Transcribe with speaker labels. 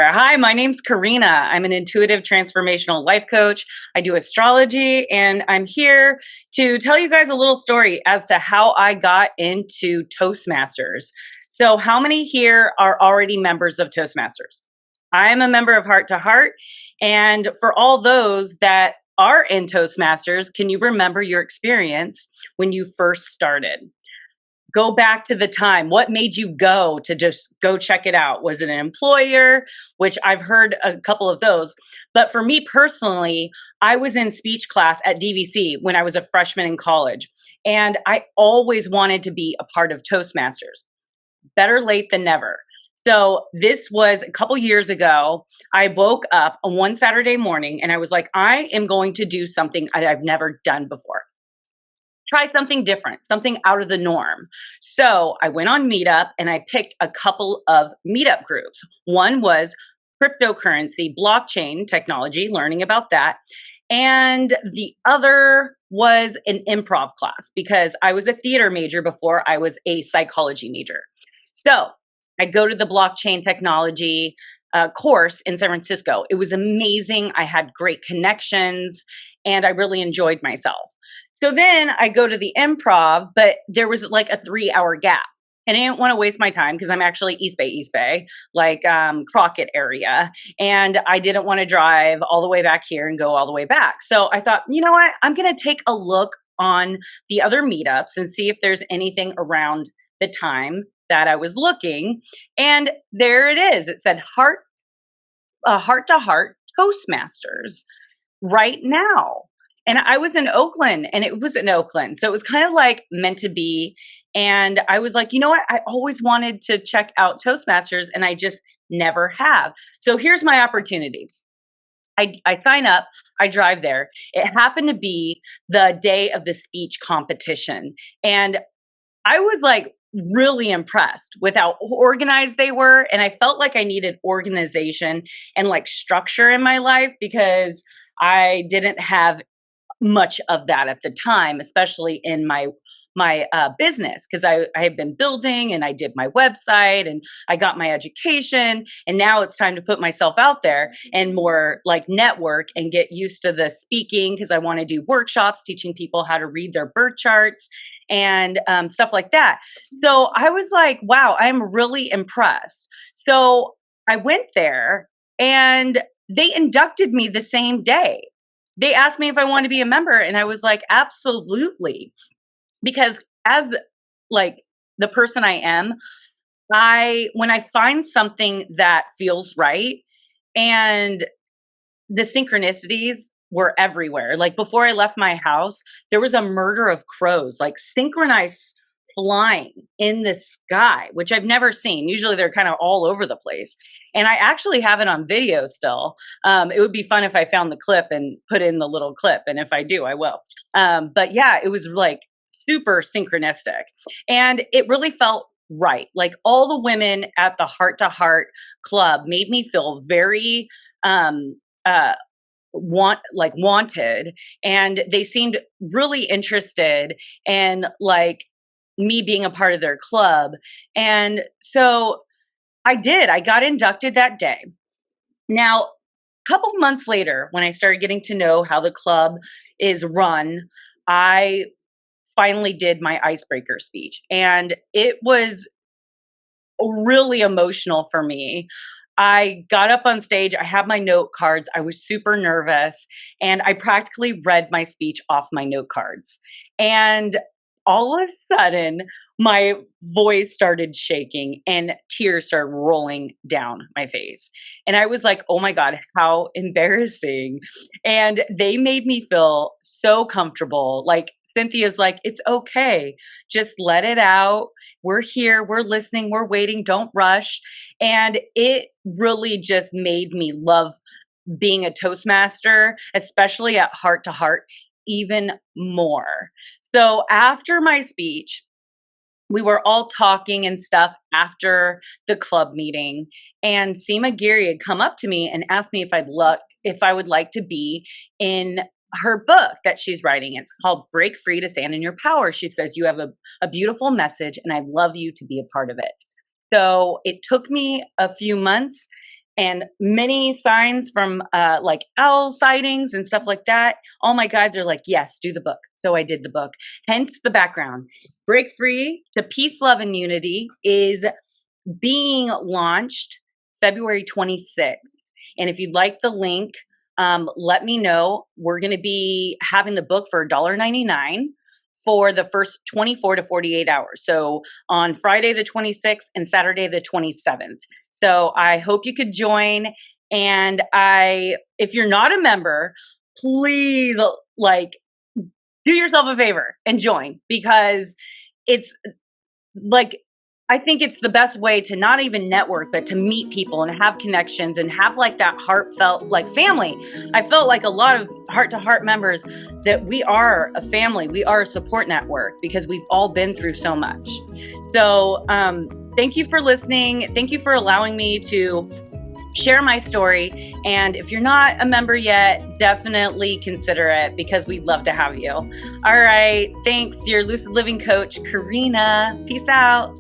Speaker 1: Hi, my name's Karina. I'm an intuitive transformational life coach. I do astrology, and I'm here to tell you guys a little story as to how I got into Toastmasters. So, how many here are already members of Toastmasters? I'm a member of Heart to Heart, and for all those that are in Toastmasters, can you remember your experience when you first started? Go back to the time. What made you go to just go check it out? Was it an employer? Which I've heard a couple of those. But for me personally, I was in speech class at DVC when I was a freshman in college. And I always wanted to be a part of Toastmasters. Better late than never. So this was a couple years ago. I woke up on one Saturday morning and I was like, I am going to do something I've never done before. Try something different, something out of the norm. So I went on Meetup and I picked a couple of Meetup groups. One was cryptocurrency, blockchain technology, learning about that. And the other was an improv class because I was a theater major before I was a psychology major. So I go to the blockchain technology course in San Francisco. It was amazing. I had great connections and I really enjoyed myself. So then I go to the improv, but there was like a 3-hour gap. And I didn't want to waste my time because I'm actually East Bay, like Crockett area. And I didn't want to drive all the way back here and go all the way back. So I thought, you know what? I'm going to take a look on the other meetups and see if there's anything around the time that I was looking. And there it is. It said heart to heart Toastmasters right now. And I was in Oakland and it was in Oakland. So it was kind of like meant to be. And I was like, you know what? I always wanted to check out Toastmasters and I just never have. So here's my opportunity. I sign up, I drive there. It happened to be the day of the speech competition. And I was like really impressed with how organized they were. And I felt like I needed organization and like structure in my life because I didn't have much of that at the time, especially in my business, because I had been building and I did my website and I got my education. And now it's time to put myself out there and more like network and get used to the speaking because I want to do workshops teaching people how to read their birth charts and stuff like that. So I was like, wow, I'm really impressed. So I went there and they inducted me the same day. They asked me if I wanted to be a member and I was like, absolutely. Because as like the person I am, when I find something that feels right and the synchronicities were everywhere. Like before I left my house, there was a murder of crows, like synchronized flying in the sky, which I've never seen. Usually they're kind of all over the place. And I actually have it on video still. It would be fun if I found the clip and put in the little clip. And if I do, I will. But yeah, it was like super synchronistic. And it really felt right. Like all the women at the Heart to Heart Club made me feel very wanted, and they seemed really interested and like me being a part of their club. And so I got inducted that day. Now, a couple months later, when I started getting to know how the club is run, I finally did my icebreaker speech. And it was really emotional for me. I got up on stage, I had my note cards, I was super nervous, and I practically read my speech off my note cards. And all of a sudden, my voice started shaking and tears started rolling down my face. And I was like, oh my God, how embarrassing. And they made me feel so comfortable. Like Cynthia's like, it's okay. Just let it out. We're here. We're listening. We're waiting. Don't rush. And it really just made me love being a Toastmaster, especially at Heart to Heart, even more. So after my speech, we were all talking and stuff after the club meeting, and Seema Giri had come up to me and asked me if I would like to be in her book that she's writing. It's called Break Free to Stand in Your Power. She says, you have a beautiful message and I'd love you to be a part of it. So it took me a few months and many signs from like owl sightings and stuff like that. All my guides are like, yes, do the book. So I did the book. Hence the background. Break Free to Peace, Love, and Unity is being launched February 26th. And if you'd like the link, let me know. We're going to be having the book for $1.99 for the first 24 to 48 hours. So on Friday the 26th and Saturday the 27th. So I hope you could join. And if you're not a member, please like do yourself a favor and join, because it's like, I think it's the best way to not even network, but to meet people and have connections and have like that heartfelt like family. I felt like a lot of heart-to-heart members that we are a family. We are a support network because we've all been through so much. So thank you for listening. Thank you for allowing me to share my story. And if you're not a member yet, definitely consider it, because we'd love to have you. All right. Thanks. Your Lucid Living Coach, Karina. Peace out.